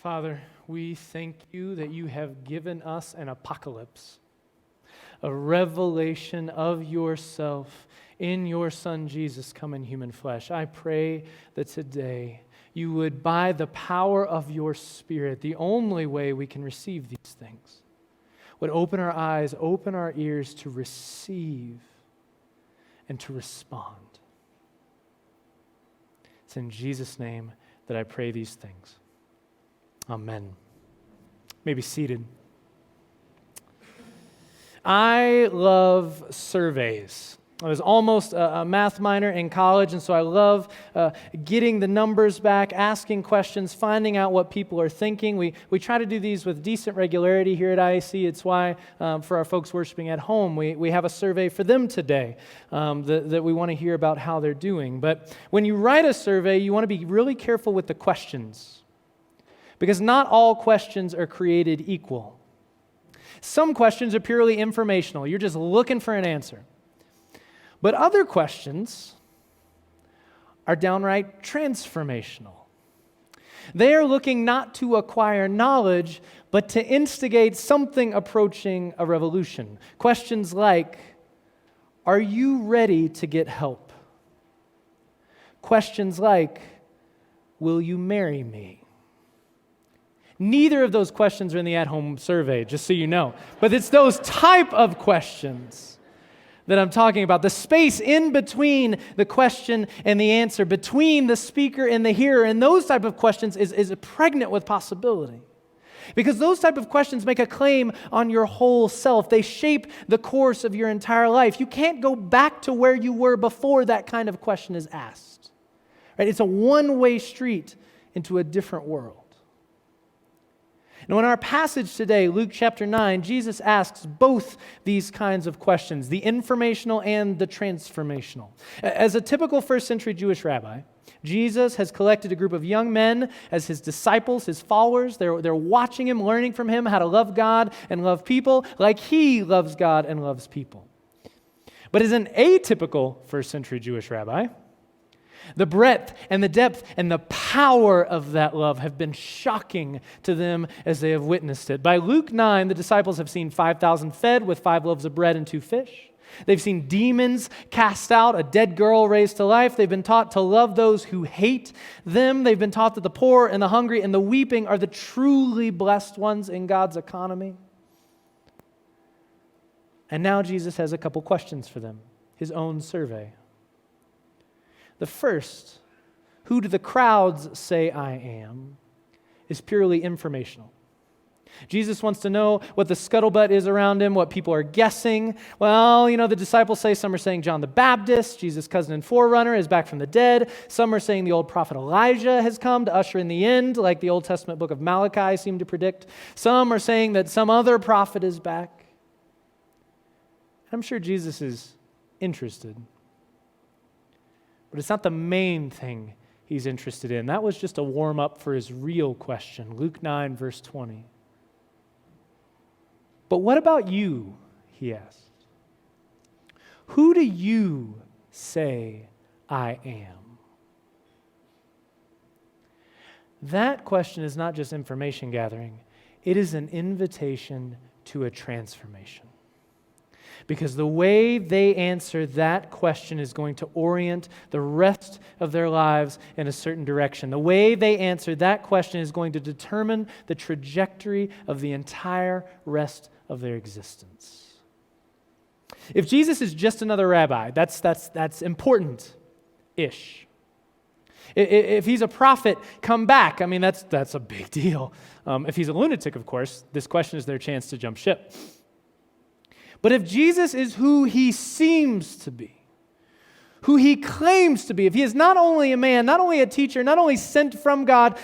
Father, we thank you that you have given us an apocalypse, a revelation of yourself in your Son Jesus come in human flesh. I pray that today you would, by the power of your Spirit, the only way we can receive these things, would open our eyes, open our ears to receive and to respond. It's in Jesus' name that I pray these things. Amen. You may be seated. I love surveys. I was almost a math minor in college, and so I love getting the numbers back, asking questions, finding out what people are thinking. We try to do these with decent regularity here at IAC. It's why, for our folks worshiping at home, we have a survey for them today that we want to hear about how they're doing. But when you write a survey, you want to be really careful with the questions, because not all questions are created equal. Some questions are purely informational. You're just looking for an answer. But other questions are downright transformational. They are looking not to acquire knowledge, but to instigate something approaching a revolution. Questions like, are you ready to get help? Questions like, will you marry me? Neither of those questions are in the at-home survey, just so you know. But it's those type of questions that I'm talking about. The space in between the question and the answer, between the speaker and the hearer, and those type of questions is pregnant with possibility. Because those type of questions make a claim on your whole self. They shape the course of your entire life. You can't go back to where you were before that kind of question is asked. Right? It's a one-way street into a different world. Now, in our passage today, Luke chapter 9, Jesus asks both these kinds of questions, the informational and the transformational. As a typical first century Jewish rabbi, Jesus has collected a group of young men as his disciples, his followers. They're watching him, learning from him how to love God and love people like he loves God and loves people. But as an atypical first century Jewish rabbi, the breadth and the depth and the power of that love have been shocking to them as they have witnessed it. By Luke 9, the disciples have seen 5,000 fed with 5 loaves of bread and 2 fish. They've seen demons cast out, a dead girl raised to life. They've been taught to love those who hate them. They've been taught that the poor and the hungry and the weeping are the truly blessed ones in God's economy. And now Jesus has a couple questions for them, his own survey. The first, who do the crowds say I am, is purely informational. Jesus wants to know what the scuttlebutt is around him, what people are guessing. Well, the disciples say, some are saying John the Baptist, Jesus' cousin and forerunner, is back from the dead. Some are saying the old prophet Elijah has come to usher in the end, like the Old Testament book of Malachi seemed to predict. Some are saying that some other prophet is back. I'm sure Jesus is interested. But it's not the main thing he's interested in. That was just a warm-up for his real question. Luke 9, verse 20. But what about you, he asked. Who do you say I am? That question is not just information gathering. It is an invitation to a transformation. Because the way they answer that question is going to orient the rest of their lives in a certain direction. The way they answer that question is going to determine the trajectory of the entire rest of their existence. If Jesus is just another rabbi, that's important-ish. If he's a prophet, come back. That's a big deal. If he's a lunatic, of course, this question is their chance to jump ship. But if Jesus is who he seems to be, who he claims to be, if he is not only a man, not only a teacher, not only sent from God,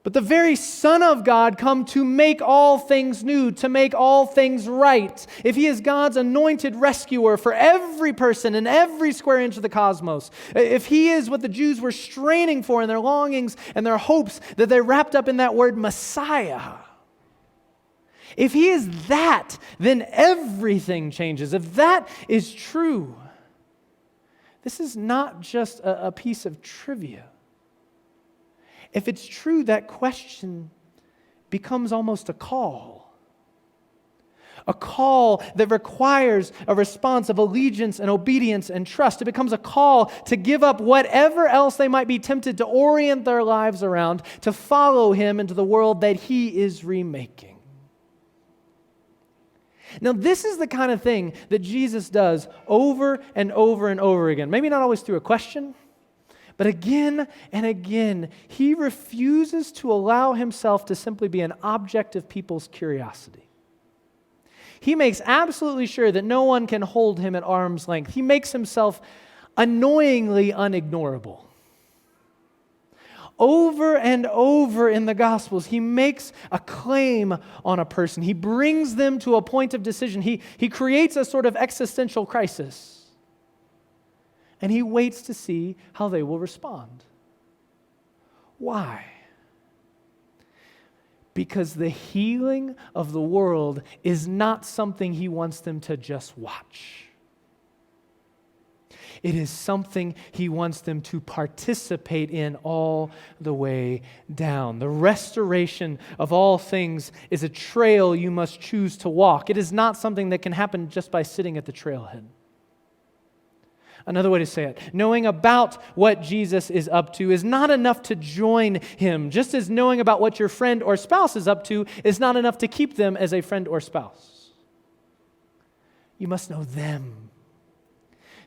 but the very Son of God come to make all things new, to make all things right, if he is God's anointed rescuer for every person in every square inch of the cosmos, if he is what the Jews were straining for in their longings and their hopes that they wrapped up in that word Messiah, if he is that, then everything changes. If that is true, this is not just a piece of trivia. If it's true, that question becomes almost a call. A call that requires a response of allegiance and obedience and trust. It becomes a call to give up whatever else they might be tempted to orient their lives around, to follow Him into the world that He is remaking. Now, this is the kind of thing that Jesus does over and over and over again. Maybe not always through a question, but again and again, He refuses to allow Himself to simply be an object of people's curiosity. He makes absolutely sure that no one can hold Him at arm's length. He makes Himself annoyingly unignorable. Over and over in the Gospels, He makes a claim on a person. He brings them to a point of decision. He creates a sort of existential crisis. And He waits to see how they will respond. Why? Because the healing of the world is not something He wants them to just watch. It is something He wants them to participate in all the way down. The restoration of all things is a trail you must choose to walk. It is not something that can happen just by sitting at the trailhead. Another way to say it, knowing about what Jesus is up to is not enough to join Him, just as knowing about what your friend or spouse is up to is not enough to keep them as a friend or spouse. You must know them,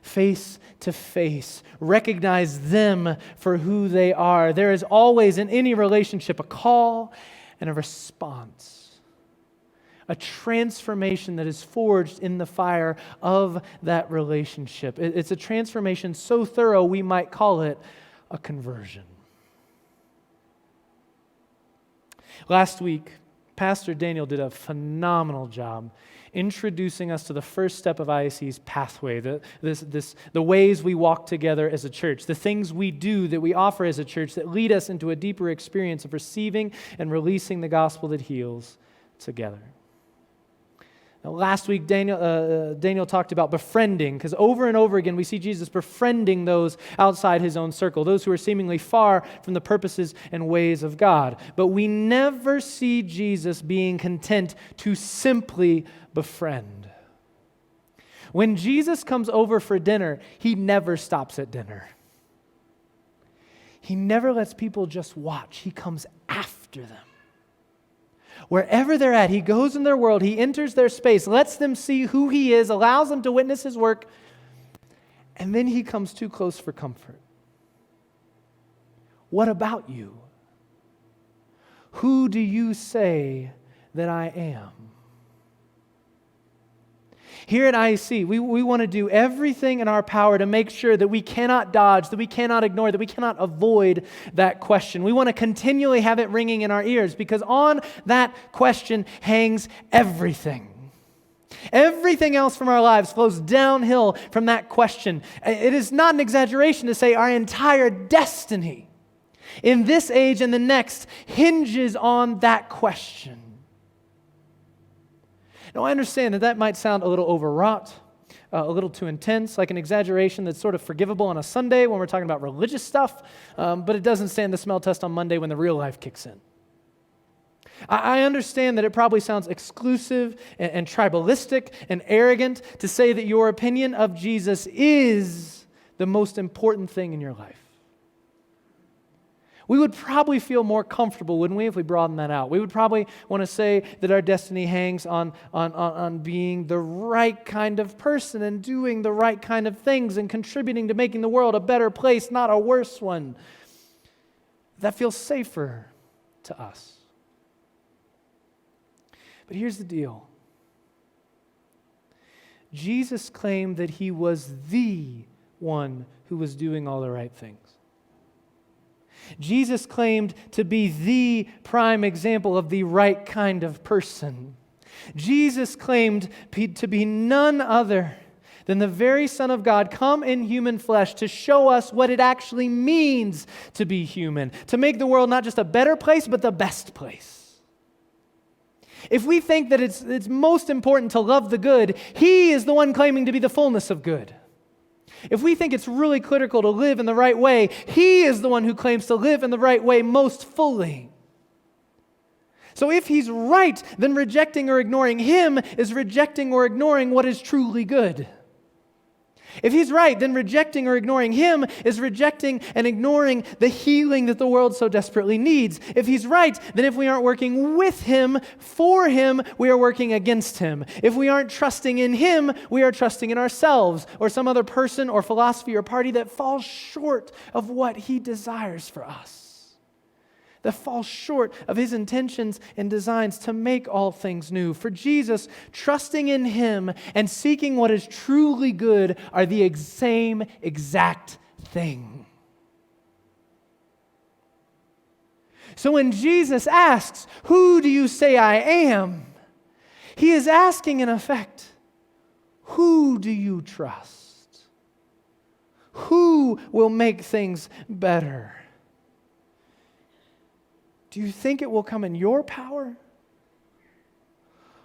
face to face, recognize them for who they are. There is always in any relationship a call and a response. A transformation that is forged in the fire of that relationship. It's a transformation so thorough we might call it a conversion. Last week, Pastor Daniel did a phenomenal job introducing us to the first step of IAC's pathway, the ways we walk together as a church, the things we do that we offer as a church that lead us into a deeper experience of receiving and releasing the gospel that heals together. Now, last week, Daniel talked about befriending, because over and over again we see Jesus befriending those outside His own circle, those who are seemingly far from the purposes and ways of God. But we never see Jesus being content to simply befriend. When Jesus comes over for dinner, He never stops at dinner. He never lets people just watch. He comes after them. Wherever they're at, He goes in their world, He enters their space, lets them see who He is, allows them to witness His work, and then He comes too close for comfort. What about you? Who do you say that I am? Here at IAC, we want to do everything in our power to make sure that we cannot dodge, that we cannot ignore, that we cannot avoid that question. We want to continually have it ringing in our ears because on that question hangs everything. Everything else from our lives flows downhill from that question. It is not an exaggeration to say our entire destiny in this age and the next hinges on that question. Now, I understand that might sound a little overwrought, a little too intense, like an exaggeration that's sort of forgivable on a Sunday when we're talking about religious stuff, but it doesn't stand the smell test on Monday when the real life kicks in. I understand that it probably sounds exclusive and tribalistic and arrogant to say that your opinion of Jesus is the most important thing in your life. We would probably feel more comfortable, wouldn't we, if we broaden that out? We would probably want to say that our destiny hangs on being the right kind of person and doing the right kind of things and contributing to making the world a better place, not a worse one. That feels safer to us. But here's the deal. Jesus claimed that He was the one who was doing all the right things. Jesus claimed to be the prime example of the right kind of person. Jesus claimed to be none other than the very Son of God come in human flesh to show us what it actually means to be human, to make the world not just a better place, but the best place. If we think that it's most important to love the good, He is the one claiming to be the fullness of good. If we think it's really critical to live in the right way, He is the one who claims to live in the right way most fully. So if he's right, then rejecting or ignoring him is rejecting or ignoring what is truly good. If he's right, then rejecting or ignoring him is rejecting and ignoring the healing that the world so desperately needs. If he's right, then if we aren't working with him, for him, we are working against him. If we aren't trusting in him, we are trusting in ourselves or some other person or philosophy or party that falls short of what he desires for us, that falls short of his intentions and designs to make all things new. For Jesus, trusting in him and seeking what is truly good are the same exact thing. So when Jesus asks, "Who do you say I am?" he is asking in effect, who do you trust? Who will make things better? Do you think it will come in your power?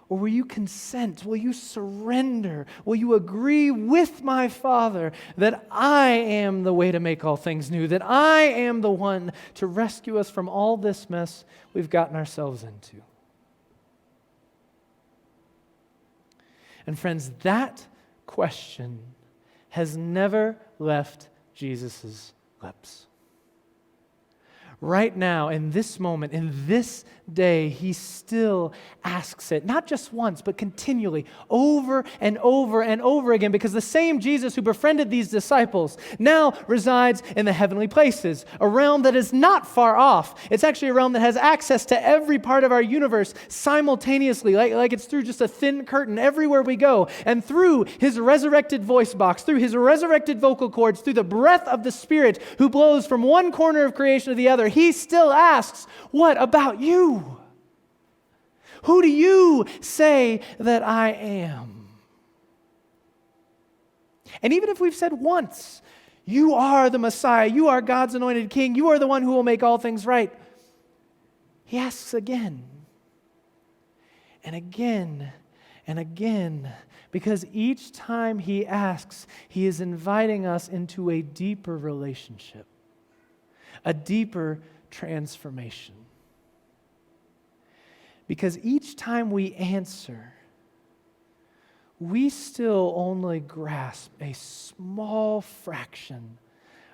Or will you consent? Will you surrender? Will you agree with my Father that I am the way to make all things new, that I am the one to rescue us from all this mess we've gotten ourselves into? And friends, that question has never left Jesus' lips. Right now, in this moment, in this day, he still asks it, not just once, but continually, over and over and over again, because the same Jesus who befriended these disciples now resides in the heavenly places, a realm that is not far off. It's actually a realm that has access to every part of our universe simultaneously, like it's through just a thin curtain everywhere we go. And through his resurrected voice box, through his resurrected vocal cords, through the breath of the Spirit who blows from one corner of creation to the other, he still asks, "What about you? Who do you say that I am?" And even if we've said once, "You are the Messiah, you are God's anointed King, you are the one who will make all things right," he asks again and again and again, because each time he asks, he is inviting us into a deeper relationship, a deeper transformation. Because each time we answer, we still only grasp a small fraction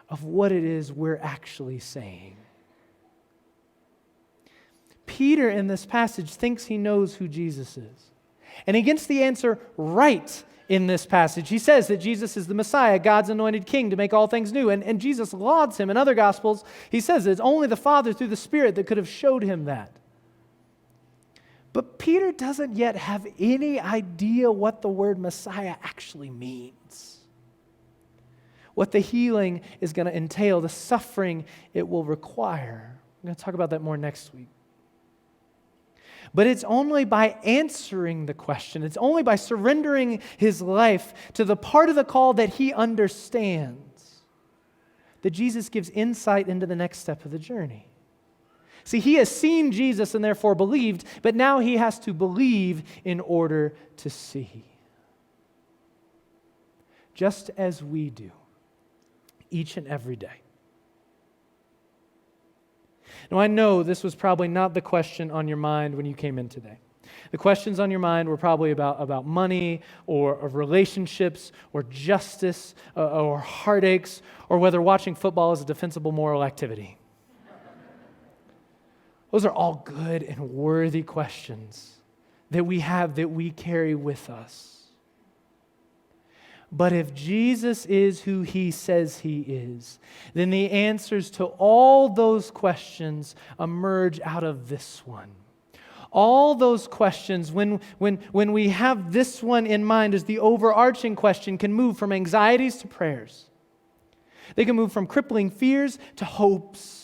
of what it is we're actually saying. Peter in this passage thinks he knows who Jesus is, and he gets the answer right in this passage. He says that Jesus is the Messiah, God's anointed King to make all things new. And Jesus lauds him. In other Gospels, he says it's only the Father through the Spirit that could have showed him that. But Peter doesn't yet have any idea what the word Messiah actually means, what the healing is going to entail, the suffering it will require. I'm going to talk about that more next week. But it's only by answering the question, it's only by surrendering his life to the part of the call that he understands, that Jesus gives insight into the next step of the journey. See, he has seen Jesus and therefore believed, but now he has to believe in order to see. Just as we do each and every day. Now, I know this was probably not the question on your mind when you came in today. The questions on your mind were probably about money or relationships or justice or heartaches or whether watching football is a defensible moral activity. Those are all good and worthy questions that we have, that we carry with us. But if Jesus is who he says he is, then the answers to all those questions emerge out of this one. All those questions, when we have this one in mind as the overarching question, can move from anxieties to prayers. They can move from crippling fears to hopes.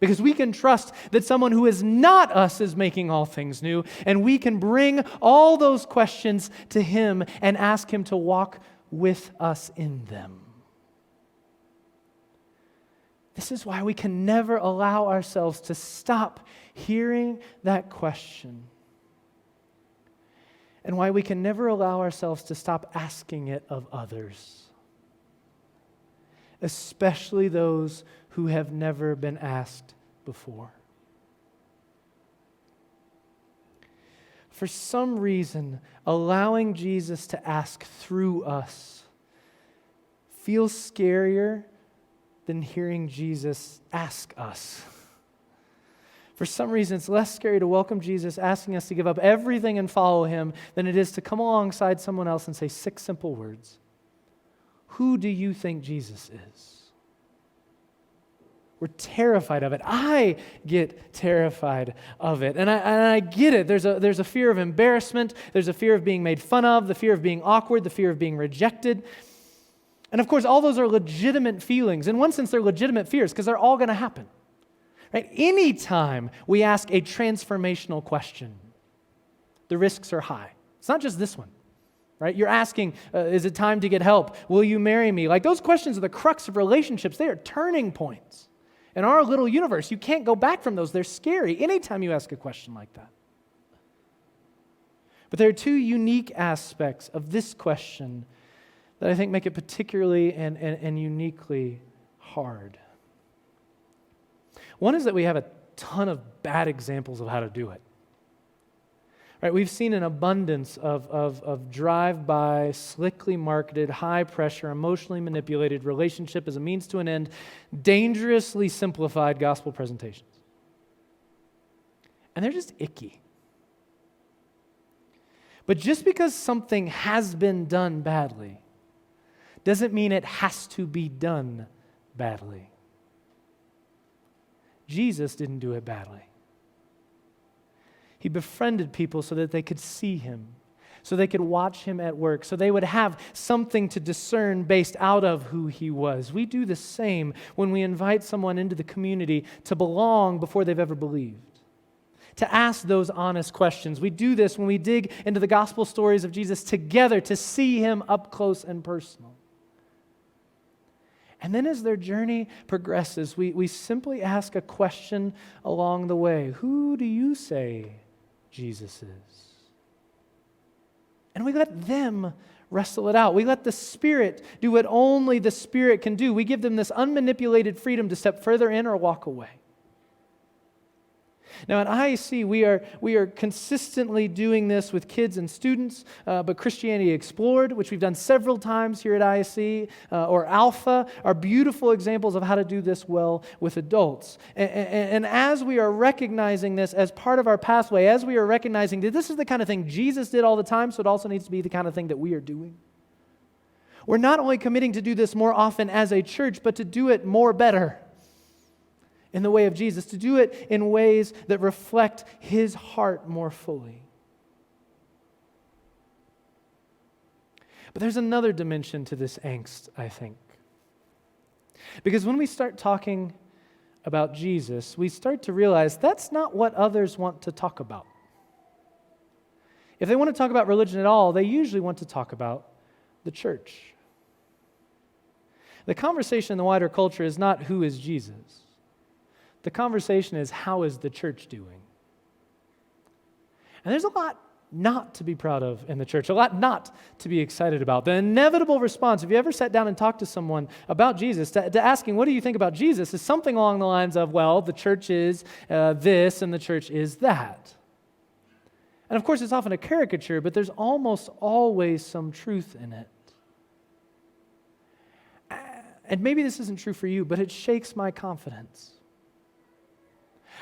Because we can trust that someone who is not us is making all things new, and we can bring all those questions to him and ask him to walk with us in them. This is why we can never allow ourselves to stop hearing that question, and why we can never allow ourselves to stop asking it of others, especially those who have never been asked before. for some reason, allowing Jesus to ask through us feels scarier than hearing Jesus ask us. For some reason, it's less scary to welcome Jesus asking us to give up everything and follow him than it is to come alongside someone else and say 6 simple words. Who do you think Jesus is? We're terrified of it. I get terrified of it. And I get it. There's a fear of embarrassment. There's a fear of being made fun of, the fear of being awkward, the fear of being rejected. And of course, all those are legitimate feelings. In one sense, they're legitimate fears because they're all going to happen. Right? Anytime we ask a transformational question, the risks are high. It's not just this one. Right? You're asking, is it time to get help? Will you marry me? Like those questions are the crux of relationships. They are turning points. In our little universe, you can't go back from those. They're scary anytime you ask a question like that. But there are 2 unique aspects of this question that I think make it particularly and uniquely hard. One is that we have a ton of bad examples of how to do it. Right, we've seen an abundance of drive-by, slickly marketed, high-pressure, emotionally manipulated relationship as a means to an end, dangerously simplified gospel presentations. And they're just icky. But just because something has been done badly doesn't mean it has to be done badly. Jesus didn't do it badly. He befriended people so that they could see him, so they could watch him at work, so they would have something to discern based out of who he was. We do the same when we invite someone into the community to belong before they've ever believed, to ask those honest questions. We do this when we dig into the gospel stories of Jesus together to see him up close and personal. And then as their journey progresses, we simply ask a question along the way. Who do you say Jesus is? And we let them wrestle it out. We let the Spirit do what only the Spirit can do. We give them this unmanipulated freedom to step further in or walk away. Now at IAC, we are consistently doing this with kids and students, but Christianity Explored, which we've done several times here at IAC, or Alpha, are beautiful examples of how to do this well with adults. And as we are recognizing this as part of our pathway, as we are recognizing that this is the kind of thing Jesus did all the time, so it also needs to be the kind of thing that we are doing. We're not only committing to do this more often as a church, but to do it more better. In the way of Jesus, to do it in ways that reflect his heart more fully. But there's another dimension to this angst, I think. Because when we start talking about Jesus, we start to realize that's not what others want to talk about. If they want to talk about religion at all, they usually want to talk about the church. The conversation in the wider culture is not who is Jesus. The conversation is, how is the church doing? And there's a lot not to be proud of in the church, a lot not to be excited about. The inevitable response, if you ever sat down and talked to someone about Jesus, to asking, what do you think about Jesus, is something along the lines of, well, the church is this and the church is that. And of course, it's often a caricature, but there's almost always some truth in it. And maybe this isn't true for you, but it shakes my confidence.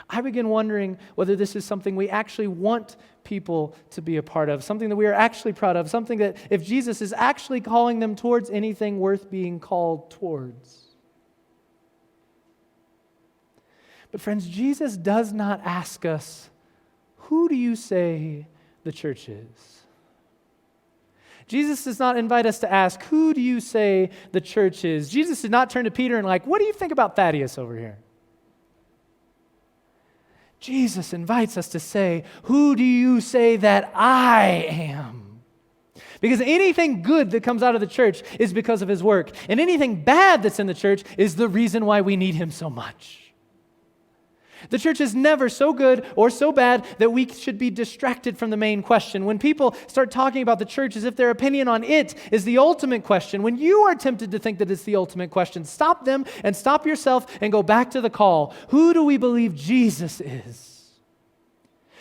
I begin wondering whether this is something we actually want people to be a part of, something that we are actually proud of, something that if Jesus is actually calling them towards anything worth being called towards. But friends, Jesus does not ask us, who do you say the church is? Jesus does not invite us to ask, who do you say the church is? Jesus did not turn to Peter and what do you think about Thaddeus over here? Jesus invites us to say, who do you say that I am? Because anything good that comes out of the church is because of his work. And anything bad that's in the church is the reason why we need him so much. The church is never so good or so bad that we should be distracted from the main question. When people start talking about the church as if their opinion on it is the ultimate question, when you are tempted to think that it's the ultimate question, stop them and stop yourself and go back to the call. Who do we believe Jesus is?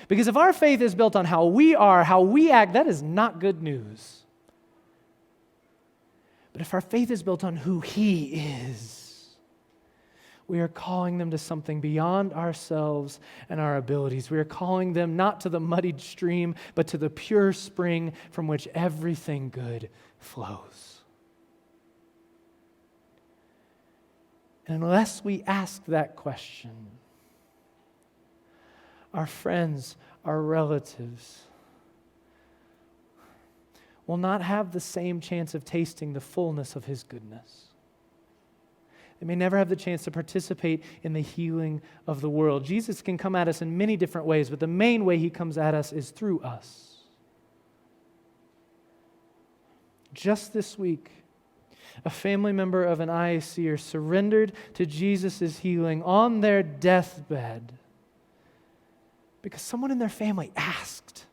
Because if our faith is built on how we are, how we act, that is not good news. But if our faith is built on who He is, we are calling them to something beyond ourselves and our abilities. We are calling them not to the muddied stream, but to the pure spring from which everything good flows. And unless we ask that question, our friends, our relatives will not have the same chance of tasting the fullness of His goodness. They may never have the chance to participate in the healing of the world. Jesus can come at us in many different ways, but the main way He comes at us is through us. Just this week, a family member of an IACer surrendered to Jesus' healing on their deathbed because someone in their family asked.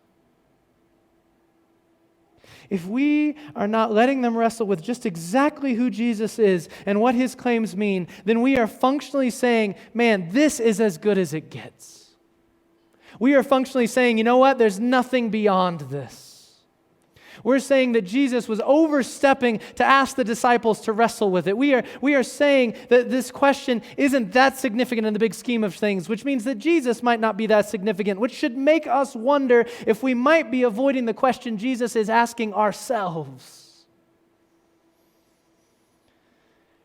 If we are not letting them wrestle with just exactly who Jesus is and what His claims mean, then we are functionally saying, man, this is as good as it gets. We are functionally saying, you know what? There's nothing beyond this. We're saying that Jesus was overstepping to ask the disciples to wrestle with it. We are saying that this question isn't that significant in the big scheme of things, which means that Jesus might not be that significant, which should make us wonder if we might be avoiding the question Jesus is asking ourselves.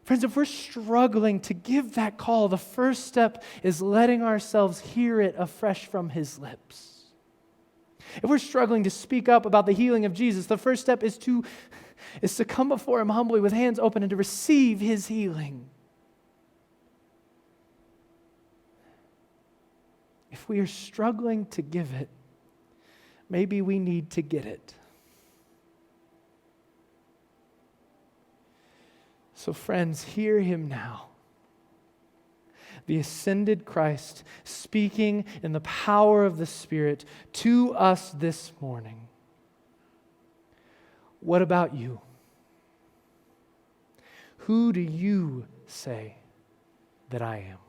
Friends, if we're struggling to give that call, the first step is letting ourselves hear it afresh from His lips. If we're struggling to speak up about the healing of Jesus, the first step is to come before Him humbly with hands open and to receive His healing. If we are struggling to give it, maybe we need to get it. So friends, hear Him now. The ascended Christ speaking in the power of the Spirit to us this morning. What about you? Who do you say that I am?